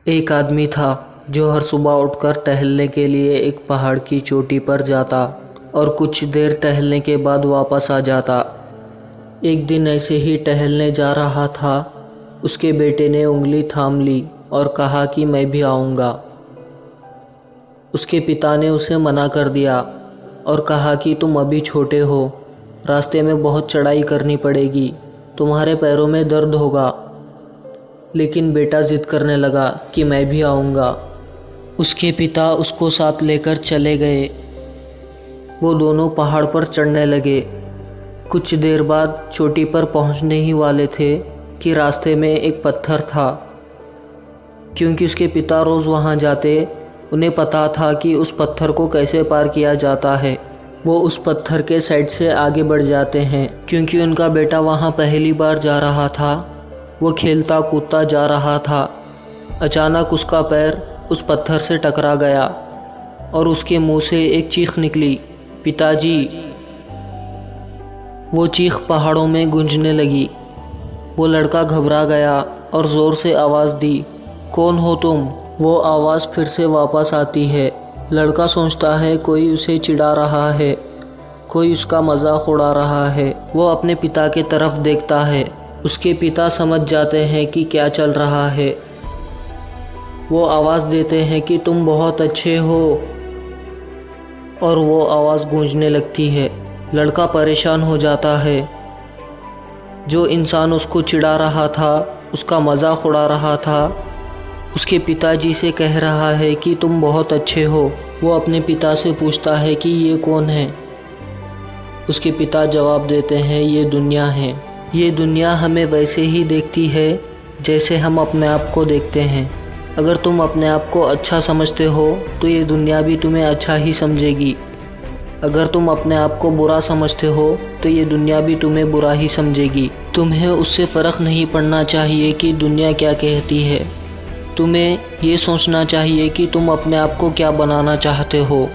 एक आदमी था जो हर सुबह उठकर टहलने के लिए एक पहाड़ की चोटी पर जाता और कुछ देर टहलने के बाद वापस आ जाता। एक दिन ऐसे ही टहलने जा रहा था, उसके बेटे ने उंगली थाम ली और कहा कि मैं भी आऊँगा। उसके पिता ने उसे मना कर दिया और कहा कि तुम अभी छोटे हो, रास्ते में बहुत चढ़ाई करनी पड़ेगी, तुम्हारे पैरों में दर्द होगा। लेकिन बेटा जिद करने लगा कि मैं भी आऊँगा। उसके पिता उसको साथ लेकर चले गए। वो दोनों पहाड़ पर चढ़ने लगे। कुछ देर बाद चोटी पर पहुँचने ही वाले थे कि रास्ते में एक पत्थर था। क्योंकि उसके पिता रोज़ वहाँ जाते, उन्हें पता था कि उस पत्थर को कैसे पार किया जाता है। वो उस पत्थर के साइड से आगे बढ़ जाते हैं। क्योंकि उनका बेटा वहाँ पहली बार जा रहा था, वो खेलता कूदता जा रहा था। अचानक उसका पैर उस पत्थर से टकरा गया और उसके मुंह से एक चीख निकली, पिताजी। वो चीख पहाड़ों में गूंजने लगी। वो लड़का घबरा गया और ज़ोर से आवाज़ दी, कौन हो तुम? वो आवाज़ फिर से वापस आती है। लड़का सोचता है कोई उसे चिढ़ा रहा है, कोई उसका मजाक उड़ा रहा है। वो अपने पिता की तरफ देखता है। उसके पिता समझ जाते हैं कि क्या चल रहा है। वो आवाज़ देते हैं कि तुम बहुत अच्छे हो, और वो आवाज़ गूंजने लगती है। लड़का परेशान हो जाता है। जो इंसान उसको चिढ़ा रहा था, उसका मजाक उड़ा रहा था, उसके पिताजी से कह रहा है कि तुम बहुत अच्छे हो। वो अपने पिता से पूछता है कि ये कौन है? उसके पिता जवाब देते हैं, ये दुनिया है। ये दुनिया हमें वैसे ही देखती है जैसे हम अपने आप को देखते हैं। अगर तुम अपने आप को अच्छा समझते हो तो ये दुनिया भी तुम्हें अच्छा ही समझेगी। अगर तुम अपने आप को बुरा समझते हो तो ये दुनिया भी तुम्हें बुरा ही समझेगी। तुम्हें उससे फ़र्क नहीं पड़ना चाहिए कि दुनिया क्या कहती है। तुम्हें ये सोचना चाहिए कि तुम अपने आप को क्या बनाना चाहते हो।